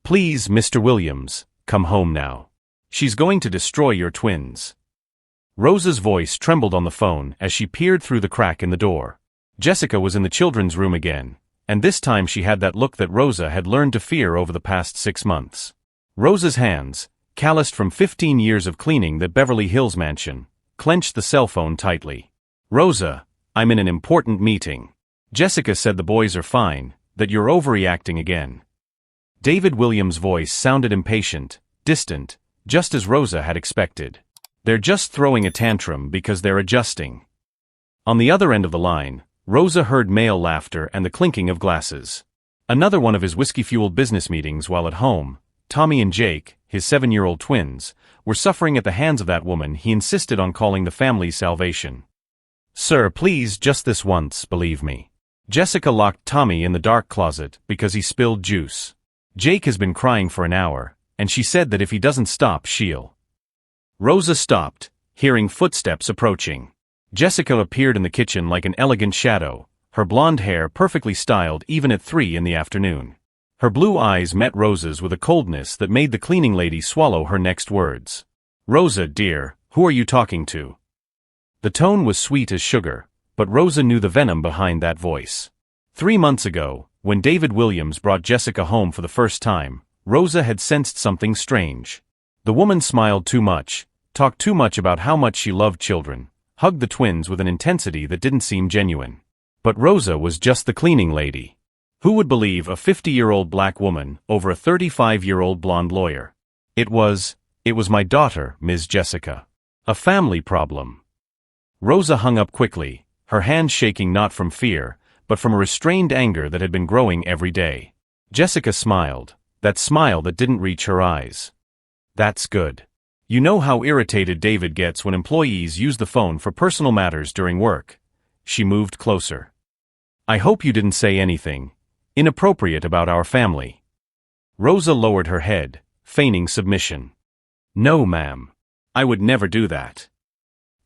Please, Mr. Williams, come home now. She's going to destroy your twins. Rosa's voice trembled on the phone as she peered through the crack in the door. Jessica was in the children's room again, and this time she had that look that Rosa had learned to fear over the past 6 months. Rosa's hands, calloused from 15 years of cleaning the Beverly Hills mansion, clenched the cell phone tightly. Rosa, I'm in an important meeting. Jessica said the boys are fine, that you're overreacting again. David Williams' voice sounded impatient, distant, just as Rosa had expected. They're just throwing a tantrum because they're adjusting. On the other end of the line, Rosa heard male laughter and the clinking of glasses. Another one of his whiskey-fueled business meetings while at home. Tommy and Jake, his 7-year-old twins, were suffering at the hands of that woman he insisted on calling the family's salvation. Sir, please, just this once, believe me. Jessica locked Tommy in the dark closet because he spilled juice. Jake has been crying for an hour, and she said that if he doesn't stop, she'll. Rosa stopped, hearing footsteps approaching. Jessica appeared in the kitchen like an elegant shadow, her blonde hair perfectly styled even at 3 in the afternoon. Her blue eyes met Rosa's with a coldness that made the cleaning lady swallow her next words. Rosa, dear, who are you talking to? The tone was sweet as sugar, but Rosa knew the venom behind that voice. 3 months ago, when David Williams brought Jessica home for the first time, Rosa had sensed something strange. The woman smiled too much, talked too much about how much she loved children, hugged the twins with an intensity that didn't seem genuine. But Rosa was just the cleaning lady. Who would believe a 50-year-old black woman over a 35-year-old blonde lawyer? It was my daughter, Ms. Jessica. A family problem. Rosa hung up quickly, her hands shaking not from fear, but from a restrained anger that had been growing every day. Jessica smiled, that smile that didn't reach her eyes. That's good. You know how irritated David gets when employees use the phone for personal matters during work. She moved closer. I hope you didn't say anything inappropriate about our family. Rosa lowered her head, feigning submission. No, ma'am. I would never do that.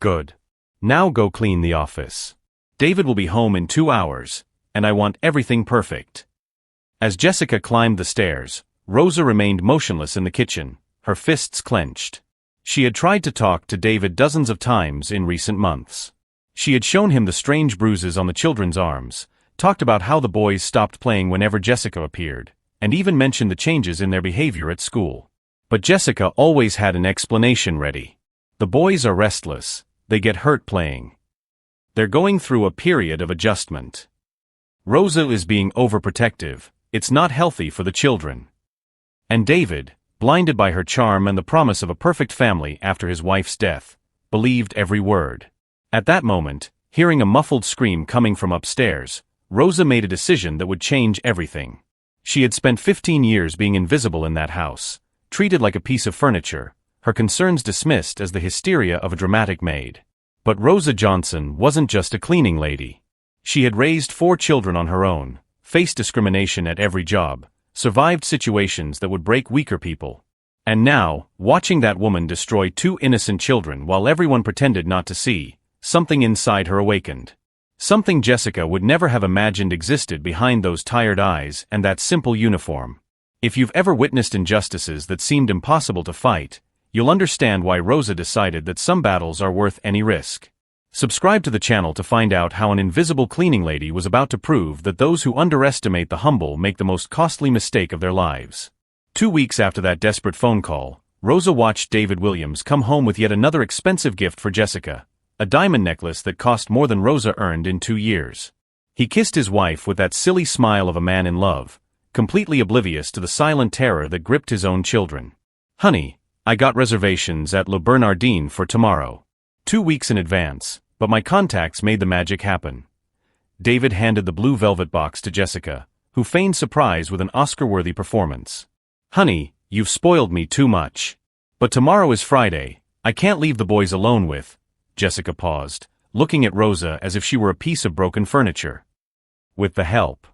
Good. Now go clean the office. David will be home in 2 hours, and I want everything perfect. As Jessica climbed the stairs, Rosa remained motionless in the kitchen, her fists clenched. She had tried to talk to David dozens of times in recent months. She had shown him the strange bruises on the children's arms, talked about how the boys stopped playing whenever Jessica appeared, and even mentioned the changes in their behavior at school. But Jessica always had an explanation ready. The boys are restless, they get hurt playing. They're going through a period of adjustment. Rosa is being overprotective, it's not healthy for the children. And David, blinded by her charm and the promise of a perfect family after his wife's death, believed every word. At that moment, hearing a muffled scream coming from upstairs, Rosa made a decision that would change everything. She had spent 15 years being invisible in that house, treated like a piece of furniture, her concerns dismissed as the hysteria of a dramatic maid. But Rosa Johnson wasn't just a cleaning lady. She had raised 4 children on her own, faced discrimination at every job, survived situations that would break weaker people. And now, watching that woman destroy 2 innocent children while everyone pretended not to see, something inside her awakened. Something Jessica would never have imagined existed behind those tired eyes and that simple uniform. If you've ever witnessed injustices that seemed impossible to fight, you'll understand why Rosa decided that some battles are worth any risk. Subscribe to the channel to find out how an invisible cleaning lady was about to prove that those who underestimate the humble make the most costly mistake of their lives. 2 weeks after that desperate phone call, Rosa watched David Williams come home with yet another expensive gift for Jessica, a diamond necklace that cost more than Rosa earned in 2 years. He kissed his wife with that silly smile of a man in love, completely oblivious to the silent terror that gripped his own children. Honey, I got reservations at Le Bernardin for tomorrow. 2 weeks in advance, but my contacts made the magic happen. David handed the blue velvet box to Jessica, who feigned surprise with an Oscar-worthy performance. Honey, you've spoiled me too much. But tomorrow is Friday, I can't leave the boys alone with. Jessica paused, looking at Rosa as if she were a piece of broken furniture. With the help.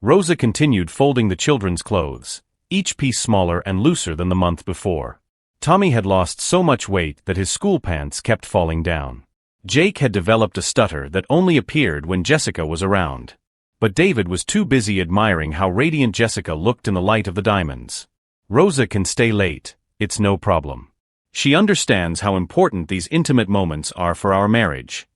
Rosa continued folding the children's clothes, each piece smaller and looser than the month before. Tommy had lost so much weight that his school pants kept falling down. Jake had developed a stutter that only appeared when Jessica was around. But David was too busy admiring how radiant Jessica looked in the light of the diamonds. Rosa can stay late, it's no problem. She understands how important these intimate moments are for our marriage.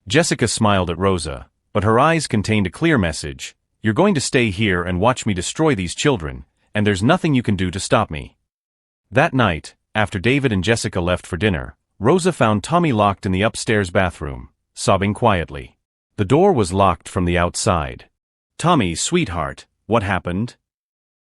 Jessica smiled at Rosa, but her eyes contained a clear message: you're going to stay here and watch me destroy these children, and there's nothing you can do to stop me. That night, after David and Jessica left for dinner, Rosa found Tommy locked in the upstairs bathroom, sobbing quietly. The door was locked from the outside. "Tommy, sweetheart, what happened?"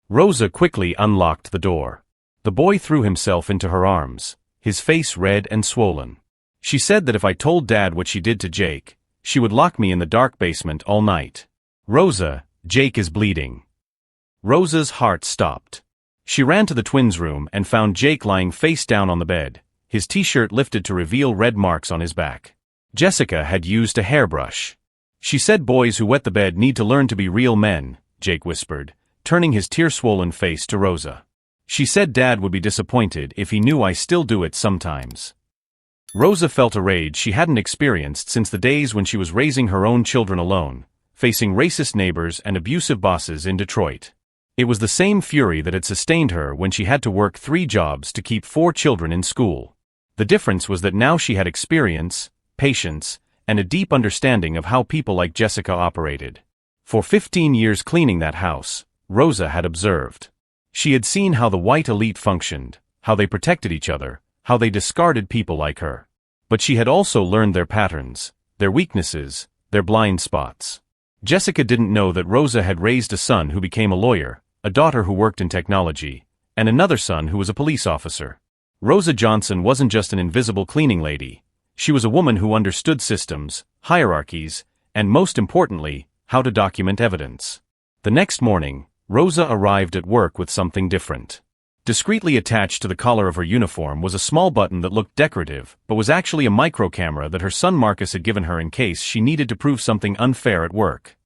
Rosa quickly unlocked the door. The boy threw himself into her arms, his face red and swollen. "She said that if I told Dad what she did to Jake, she would lock me in the dark basement all night. Rosa, Jake is bleeding." Rosa's heart stopped. She ran to the twins' room and found Jake lying face down on the bed, his t-shirt lifted to reveal red marks on his back. Jessica had used a hairbrush. "She said boys who wet the bed need to learn to be real men," Jake whispered, turning his tear-swollen face to Rosa. "She said Dad would be disappointed if he knew I still do it sometimes." Rosa felt a rage she hadn't experienced since the days when she was raising her own children alone, facing racist neighbors and abusive bosses in Detroit. It was the same fury that had sustained her when she had to work 3 jobs to keep 4 children in school. The difference was that now she had experience, patience, and a deep understanding of how people like Jessica operated. For 15 years cleaning that house, Rosa had observed. She had seen how the white elite functioned, how they protected each other, how they discarded people like her. But she had also learned their patterns, their weaknesses, their blind spots. Jessica didn't know that Rosa had raised a son who became a lawyer, a daughter who worked in technology, and another son who was a police officer. Rosa Johnson wasn't just an invisible cleaning lady. She was a woman who understood systems, hierarchies, and most importantly, how to document evidence. The next morning, Rosa arrived at work with something different. Discreetly attached to the collar of her uniform was a small button that looked decorative, but was actually a micro camera that her son Marcus had given her in case she needed to prove something unfair at work.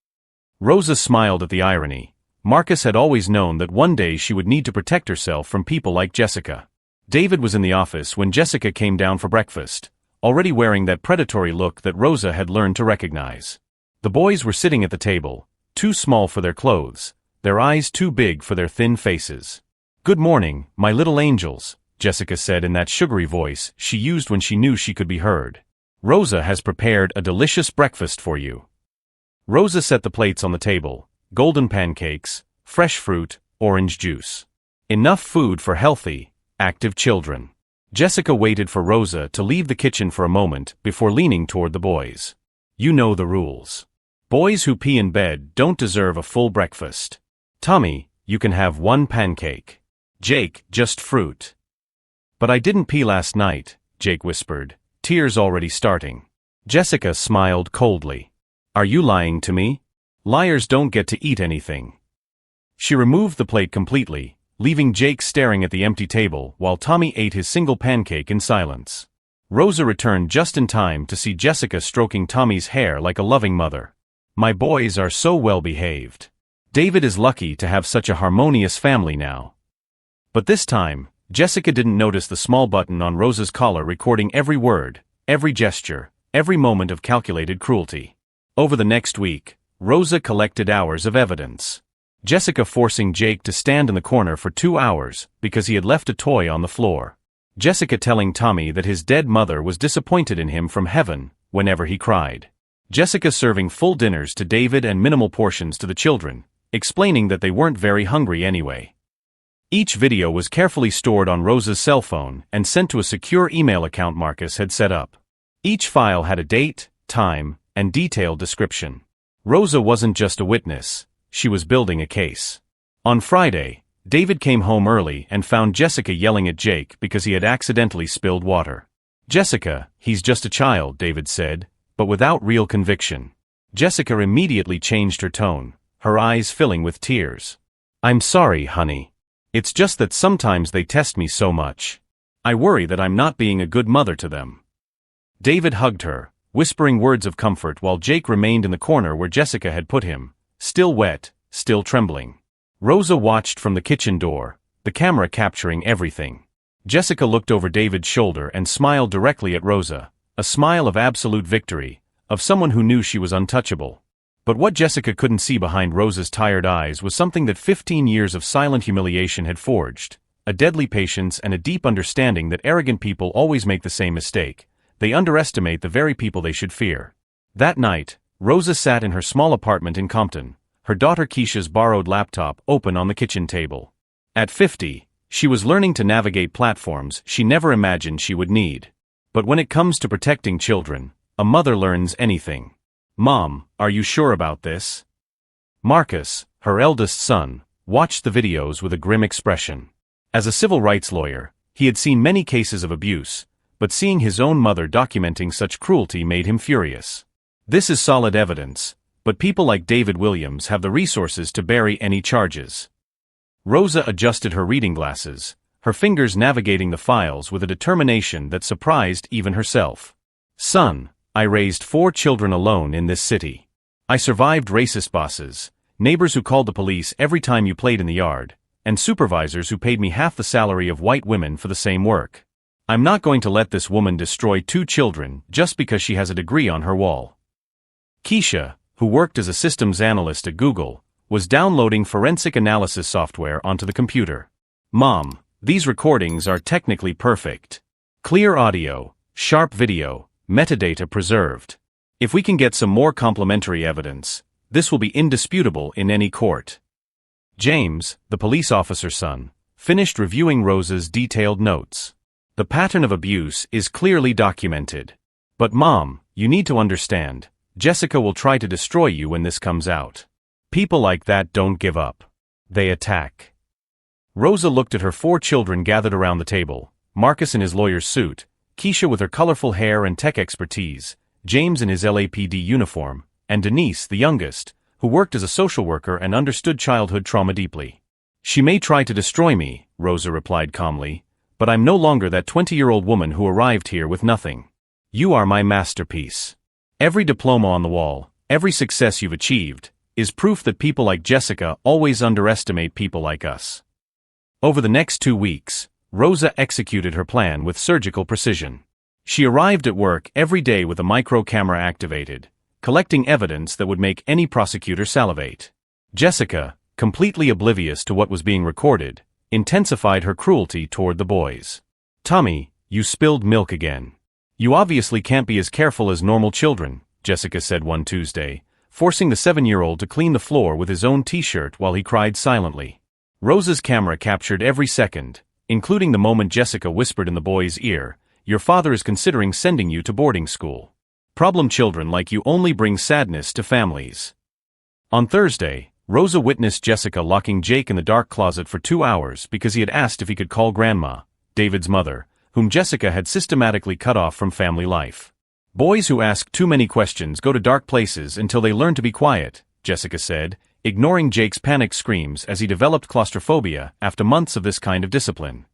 Rosa smiled at the irony. Marcus had always known that one day she would need to protect herself from people like Jessica. David was in the office when Jessica came down for breakfast, already wearing that predatory look that Rosa had learned to recognize. The boys were sitting at the table, too small for their clothes, their eyes too big for their thin faces. "Good morning, my little angels," Jessica said in that sugary voice she used when she knew she could be heard. "Rosa has prepared a delicious breakfast for you." Rosa set the plates on the table, golden pancakes, fresh fruit, orange juice. Enough food for healthy, active children. Jessica waited for Rosa to leave the kitchen for a moment before leaning toward the boys. "You know the rules. Boys who pee in bed don't deserve a full breakfast. Tommy, you can have 1 pancake. Jake, just fruit." "But I didn't pee last night," Jake whispered, tears already starting. Jessica smiled coldly. "Are you lying to me? Liars don't get to eat anything." She removed the plate completely, leaving Jake staring at the empty table while Tommy ate his single pancake in silence. Rosa returned just in time to see Jessica stroking Tommy's hair like a loving mother. "My boys are so well behaved. David is lucky to have such a harmonious family now." But this time, Jessica didn't notice the small button on Rosa's collar recording every word, every gesture, every moment of calculated cruelty. Over the next week, Rosa collected hours of evidence. Jessica forcing Jake to stand in the corner for 2 hours because he had left a toy on the floor. Jessica telling Tommy that his dead mother was disappointed in him from heaven whenever he cried. Jessica serving full dinners to David and minimal portions to the children, explaining that they weren't very hungry anyway. Each video was carefully stored on Rosa's cell phone and sent to a secure email account Marcus had set up. Each file had a date, time, and detailed description. Rosa wasn't just a witness. She was building a case. On Friday, David came home early and found Jessica yelling at Jake because he had accidentally spilled water. "Jessica, he's just a child," David said, but without real conviction. Jessica immediately changed her tone, her eyes filling with tears. "I'm sorry, honey. It's just that sometimes they test me so much. I worry that I'm not being a good mother to them." David hugged her, whispering words of comfort while Jake remained in the corner where Jessica had put him, still wet, still trembling. Rosa watched from the kitchen door, the camera capturing everything. Jessica looked over David's shoulder and smiled directly at Rosa, a smile of absolute victory, of someone who knew she was untouchable. But what Jessica couldn't see behind Rosa's tired eyes was something that 15 years of silent humiliation had forged, a deadly patience and a deep understanding that arrogant people always make the same mistake. They underestimate the very people they should fear. That night, Rosa sat in her small apartment in Compton, her daughter Keisha's borrowed laptop open on the kitchen table. At 50, she was learning to navigate platforms she never imagined she would need. But when it comes to protecting children, a mother learns anything. "Mom, are you sure about this?" Marcus, her eldest son, watched the videos with a grim expression. As a civil rights lawyer, he had seen many cases of abuse, but seeing his own mother documenting such cruelty made him furious. This is solid evidence, but people like David Williams have the resources to bury any charges. Rosa adjusted her reading glasses, her fingers navigating the files with a determination that surprised even herself. "Son, I raised 4 children alone in this city. I survived racist bosses, neighbors who called the police every time you played in the yard, and supervisors who paid me half the salary of white women for the same work. I'm not going to let this woman destroy 2 children just because she has a degree on her wall." Keisha, who worked as a systems analyst at Google, was downloading forensic analysis software onto the computer. "Mom, these recordings are technically perfect. Clear audio, sharp video, metadata preserved. If we can get some more complementary evidence, this will be indisputable in any court." James, the police officer's son, finished reviewing Rosa's detailed notes. "The pattern of abuse is clearly documented. But Mom, you need to understand, Jessica will try to destroy you when this comes out. People like that don't give up. They attack." Rosa looked at her 4 children gathered around the table, Marcus in his lawyer's suit, Keisha with her colorful hair and tech expertise, James in his LAPD uniform, and Denise, the youngest, who worked as a social worker and understood childhood trauma deeply. "She may try to destroy me," Rosa replied calmly, "but I'm no longer that 20-year-old woman who arrived here with nothing. You are my masterpiece. Every diploma on the wall, every success you've achieved, is proof that people like Jessica always underestimate people like us." Over the next 2 weeks, Rosa executed her plan with surgical precision. She arrived at work every day with a micro camera activated, collecting evidence that would make any prosecutor salivate. Jessica, completely oblivious to what was being recorded, intensified her cruelty toward the boys. "Tommy, you spilled milk again. You obviously can't be as careful as normal children," Jessica said one Tuesday, forcing the 7-year-old to clean the floor with his own t-shirt while he cried silently. Rosa's camera captured every second, including the moment Jessica whispered in the boy's ear, "Your father is considering sending you to boarding school. Problem children like you only bring sadness to families." On Thursday, Rosa witnessed Jessica locking Jake in the dark closet for 2 hours because he had asked if he could call Grandma, David's mother, whom Jessica had systematically cut off from family life. "Boys who ask too many questions go to dark places until they learn to be quiet," Jessica said, ignoring Jake's panicked screams as he developed claustrophobia after months of this kind of discipline.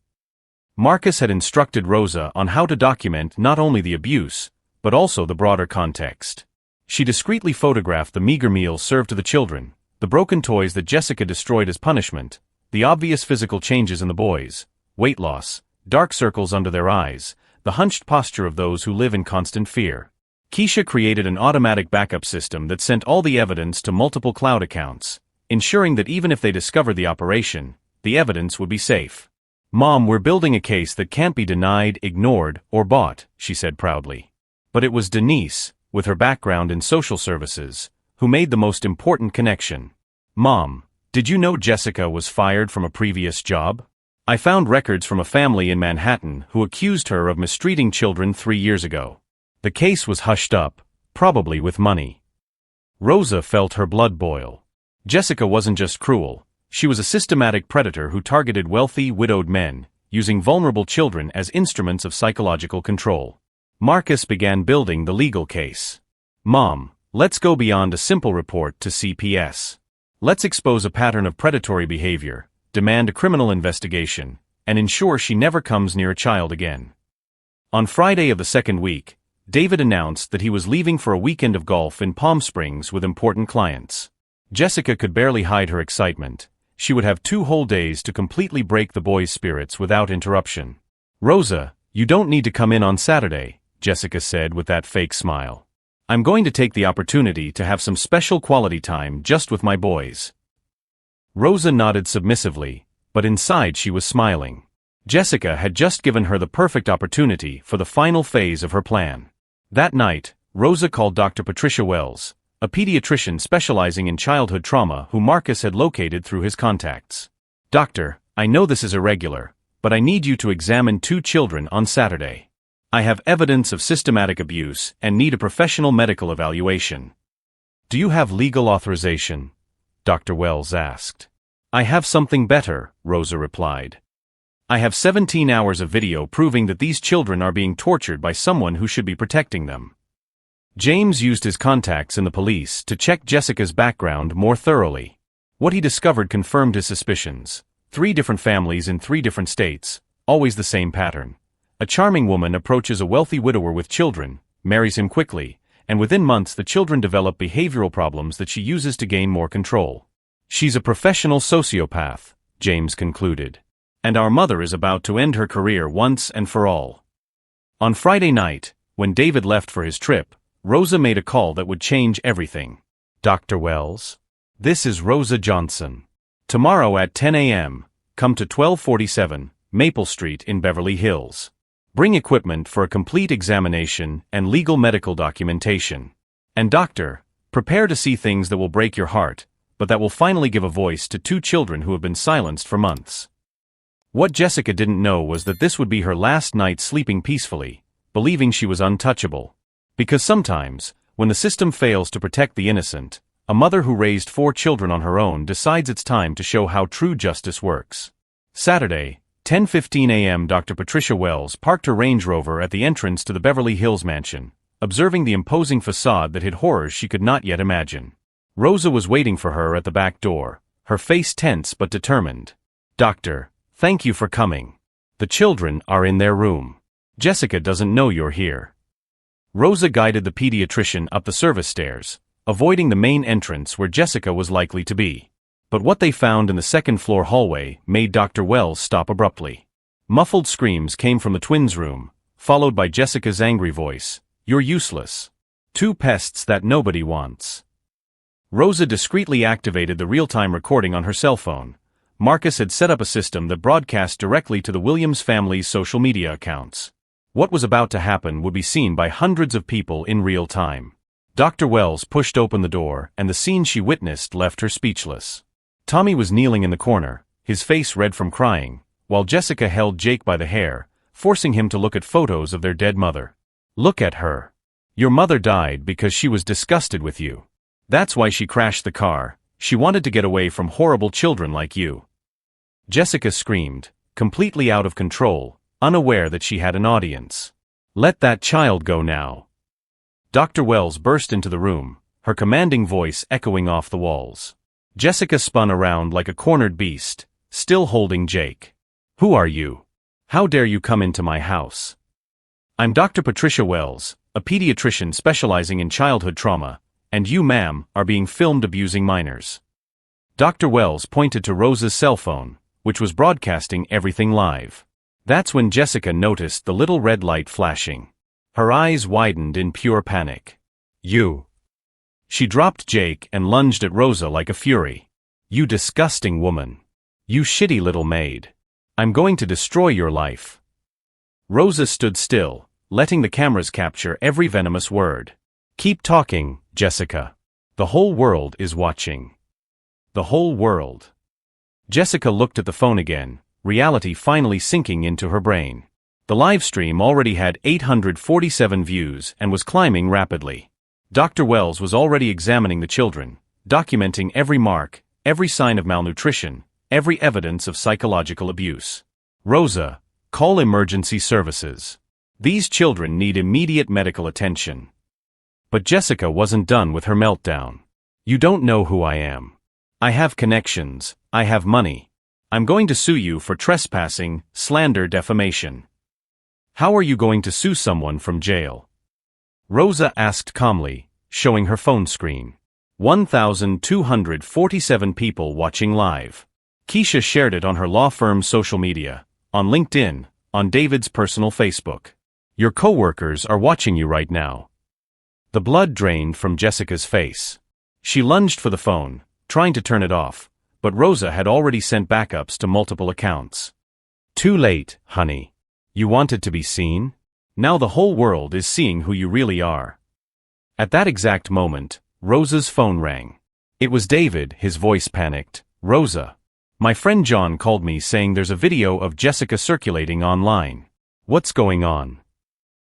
Marcus had instructed Rosa on how to document not only the abuse, but also the broader context. She discreetly photographed the meager meals served to the children, the broken toys that Jessica destroyed as punishment, the obvious physical changes in the boys, weight loss, dark circles under their eyes, the hunched posture of those who live in constant fear. Keisha created an automatic backup system that sent all the evidence to multiple cloud accounts, ensuring that even if they discovered the operation, the evidence would be safe. "Mom, we're building a case that can't be denied, ignored, or bought," she said proudly. But it was Denise, with her background in social services, who made the most important connection. "Mom, did you know Jessica was fired from a previous job? I found records from a family in Manhattan who accused her of mistreating children 3 years ago. The case was hushed up, probably with money." Rosa felt her blood boil. Jessica wasn't just cruel, she was a systematic predator who targeted wealthy, widowed men, using vulnerable children as instruments of psychological control. Marcus began building the legal case. "Mom, let's go beyond a simple report to CPS. Let's expose a pattern of predatory behavior, demand a criminal investigation, and ensure she never comes near a child again." On Friday of the second week, David announced that he was leaving for a weekend of golf in Palm Springs with important clients. Jessica could barely hide her excitement. She would have 2 whole days to completely break the boys' spirits without interruption. "Rosa, you don't need to come in on Saturday," Jessica said with that fake smile. I'm going to take the opportunity to have some special quality time just with my boys. Rosa nodded submissively, but inside she was smiling. Jessica had just given her the perfect opportunity for the final phase of her plan. That night, Rosa called Dr. Patricia Wells, a pediatrician specializing in childhood trauma who Marcus had located through his contacts. "Doctor, I know this is irregular, but I need you to examine 2 children on Saturday. I have evidence of systematic abuse and need a professional medical evaluation." "Do you have legal authorization?" Dr. Wells asked. "I have something better," Rosa replied. "I have 17 hours of video proving that these children are being tortured by someone who should be protecting them." James used his contacts in the police to check Jessica's background more thoroughly. What he discovered confirmed his suspicions. 3 different families in 3 different states, always the same pattern. A charming woman approaches a wealthy widower with children, marries him quickly, and within months the children develop behavioral problems that she uses to gain more control. "She's a professional sociopath," James concluded. "And our mother is about to end her career once and for all." On Friday night, when David left for his trip, Rosa made a call that would change everything. "Dr. Wells? This is Rosa Johnson. Tomorrow at 10 a.m., come to 1247 Maple Street in Beverly Hills. Bring equipment for a complete examination and legal medical documentation. And doctor, prepare to see things that will break your heart, but that will finally give a voice to 2 children who have been silenced for months." What Jessica didn't know was that this would be her last night sleeping peacefully, believing she was untouchable. Because sometimes, when the system fails to protect the innocent, a mother who raised 4 children on her own decides it's time to show how true justice works. Saturday, 10:15 a.m. Dr. Patricia Wells parked her Range Rover at the entrance to the Beverly Hills mansion, observing the imposing facade that hid horrors she could not yet imagine. Rosa was waiting for her at the back door, her face tense but determined. "Doctor, thank you for coming. The children are in their room. Jessica doesn't know you're here." Rosa guided the pediatrician up the service stairs, avoiding the main entrance where Jessica was likely to be. But what they found in the second-floor hallway made Dr. Wells stop abruptly. Muffled screams came from the twins' room, followed by Jessica's angry voice. "You're useless. 2 pests that nobody wants." Rosa discreetly activated the real-time recording on her cell phone. Marcus had set up a system that broadcast directly to the Williams family's social media accounts. What was about to happen would be seen by hundreds of people in real time. Dr. Wells pushed open the door, and the scene she witnessed left her speechless. Tommy was kneeling in the corner, his face red from crying, while Jessica held Jake by the hair, forcing him to look at photos of their dead mother. "Look at her. Your mother died because she was disgusted with you. That's why she crashed the car. She wanted to get away from horrible children like you." Jessica screamed, completely out of control, unaware that she had an audience. "Let that child go now." Dr. Wells burst into the room, her commanding voice echoing off the walls. Jessica spun around like a cornered beast, still holding Jake. "Who are you? How dare you come into my house?" "I'm Dr. Patricia Wells, a pediatrician specializing in childhood trauma, and you, ma'am, are being filmed abusing minors." Dr. Wells pointed to Rosa's cell phone, which was broadcasting everything live. That's when Jessica noticed the little red light flashing. Her eyes widened in pure panic. "You!" She dropped Jake and lunged at Rosa like a fury. "You disgusting woman! You shitty little maid! I'm going to destroy your life!" Rosa stood still, letting the cameras capture every venomous word. "Keep talking, Jessica. The whole world is watching." The whole world. Jessica looked at the phone again, reality finally sinking into her brain. The live stream already had 847 views and was climbing rapidly. Dr. Wells was already examining the children, documenting every mark, every sign of malnutrition, every evidence of psychological abuse. "Rosa, call emergency services. These children need immediate medical attention." But Jessica wasn't done with her meltdown. "You don't know who I am. I have connections, I have money. I'm going to sue you for trespassing, slander, defamation." "How are you going to sue someone from jail?" Rosa asked calmly, showing her phone screen. 1,247 people watching live. Keisha shared it on her law firm's social media, on LinkedIn, on David's personal Facebook. "Your coworkers are watching you right now." The blood drained from Jessica's face. She lunged for the phone, trying to turn it off, but Rosa had already sent backups to multiple accounts. Too late, honey. You wanted to be seen? Now the whole world is seeing who you really are. At that exact moment, Rosa's phone rang. It was David, his voice panicked. Rosa. My friend John called me saying there's a video of Jessica circulating online. What's going on?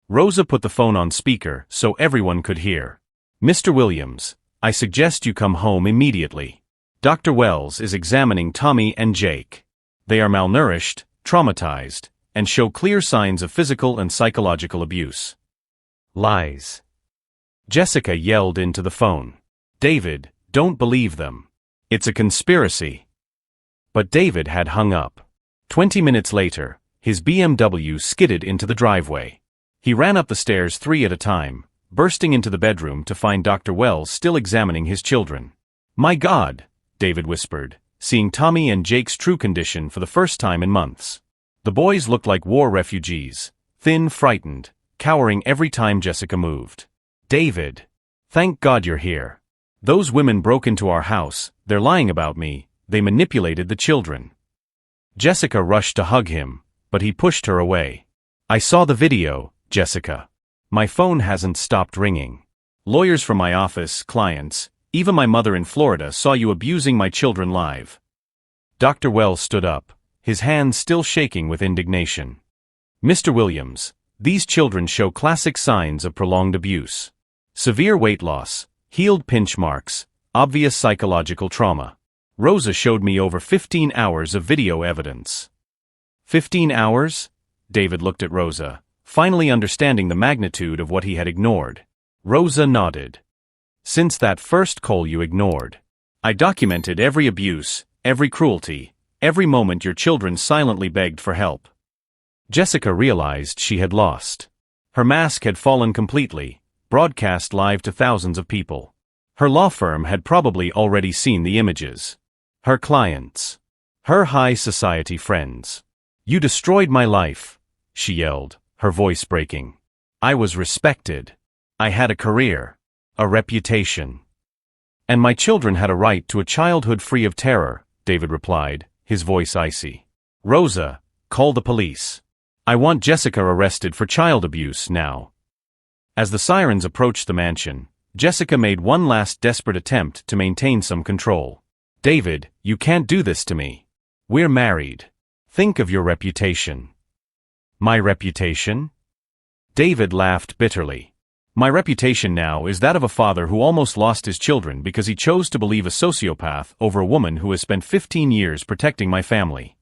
Rosa put the phone on speaker so everyone could hear. Mr. Williams, I suggest you come home immediately. Dr. Wells is examining Tommy and Jake. They are malnourished, traumatized, and show clear signs of physical and psychological abuse. Lies. Jessica yelled into the phone. David, don't believe them. It's a conspiracy. But David had hung up. 20 minutes later, his BMW skidded into the driveway. He ran up the stairs 3 at a time, bursting into the bedroom to find Dr. Wells still examining his children. My God, David whispered, seeing Tommy and Jake's true condition for the first time in months. The boys looked like war refugees, thin, frightened, cowering every time Jessica moved. David, thank God you're here. Those women broke into our house, they're lying about me, they manipulated the children. Jessica rushed to hug him, but he pushed her away. I saw the video, Jessica. My phone hasn't stopped ringing. Lawyers from my office, clients, even my mother in Florida saw you abusing my children live. Dr. Wells stood up, his hands still shaking with indignation. Mr. Williams, these children show classic signs of prolonged abuse. Severe weight loss, healed pinch marks, obvious psychological trauma. Rosa showed me over 15 hours of video evidence. 15 hours? David looked at Rosa, finally understanding the magnitude of what he had ignored. Rosa nodded. Since that first call you ignored. I documented every abuse, every cruelty, every moment your children silently begged for help. Jessica realized she had lost. Her mask had fallen completely, broadcast live to thousands of people. Her law firm had probably already seen the images. Her clients. Her high society friends. You destroyed my life, she yelled, her voice breaking. I was respected. I had a career. A reputation. And my children had a right to a childhood free of terror, David replied, his voice icy. Rosa, call the police. I want Jessica arrested for child abuse now. As the sirens approached the mansion, Jessica made one last desperate attempt to maintain some control. David, you can't do this to me. We're married. Think of your reputation. My reputation? David laughed bitterly. My reputation now is that of a father who almost lost his children because he chose to believe a sociopath over a woman who has spent 15 years protecting my family.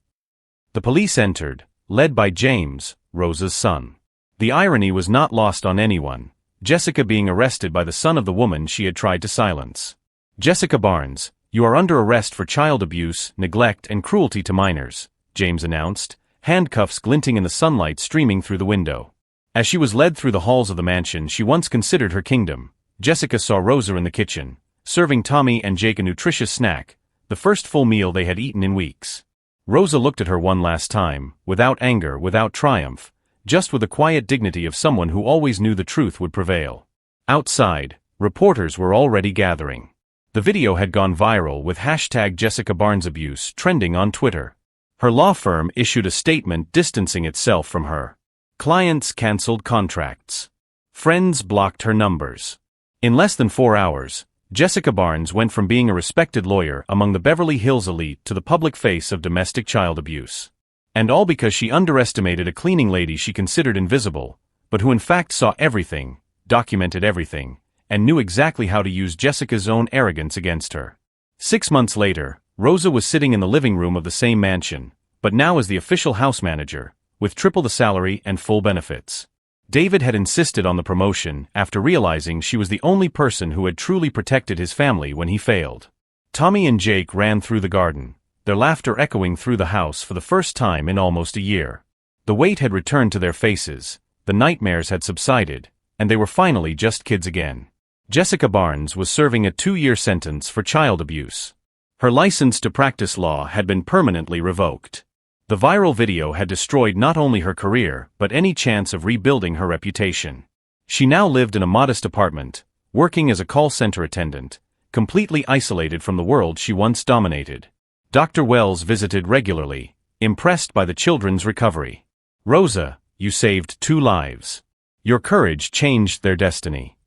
The police entered, led by James, Rosa's son. The irony was not lost on anyone, Jessica being arrested by the son of the woman she had tried to silence. Jessica Barnes, you are under arrest for child abuse, neglect, and cruelty to minors, James announced, handcuffs glinting in the sunlight streaming through the window. As she was led through the halls of the mansion she once considered her kingdom, Jessica saw Rosa in the kitchen, serving Tommy and Jake a nutritious snack, the first full meal they had eaten in weeks. Rosa looked at her one last time, without anger, without triumph, just with the quiet dignity of someone who always knew the truth would prevail. Outside, reporters were already gathering. The video had gone viral with hashtag Jessica Barnes abuse trending on Twitter. Her law firm issued a statement distancing itself from her. Clients canceled contracts. Friends blocked her numbers. In less than 4 hours, Jessica Barnes went from being a respected lawyer among the Beverly Hills elite to the public face of domestic child abuse. And all because she underestimated a cleaning lady she considered invisible, but who in fact saw everything, documented everything, and knew exactly how to use Jessica's own arrogance against her. 6 months later, Rosa was sitting in the living room of the same mansion, but now as the official house manager, with triple the salary and full benefits. David had insisted on the promotion after realizing she was the only person who had truly protected his family when he failed. Tommy and Jake ran through the garden, their laughter echoing through the house for the first time in almost a year. The weight had returned to their faces, the nightmares had subsided, and they were finally just kids again. Jessica Barnes was serving a 2-year sentence for child abuse. Her license to practice law had been permanently revoked. The viral video had destroyed not only her career but any chance of rebuilding her reputation. She now lived in a modest apartment, working as a call center attendant, completely isolated from the world she once dominated. Dr. Wells visited regularly, impressed by the children's recovery. Rosa, you saved 2 lives. Your courage changed their destiny.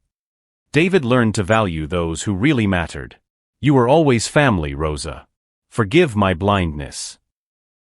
David learned to value those who really mattered. You were always family, Rosa. Forgive my blindness.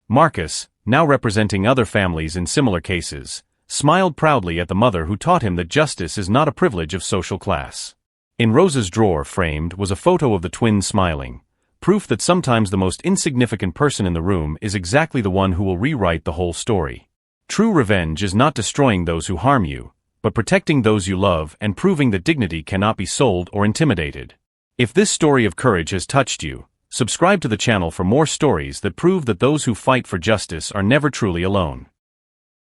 Marcus, now representing other families in similar cases, smiled proudly at the mother who taught him that justice is not a privilege of social class. In Rosa's drawer framed was a photo of the twins smiling, proof that sometimes the most insignificant person in the room is exactly the one who will rewrite the whole story. True revenge is not destroying those who harm you, but protecting those you love and proving that dignity cannot be sold or intimidated. If this story of courage has touched you, subscribe to the channel for more stories that prove that those who fight for justice are never truly alone.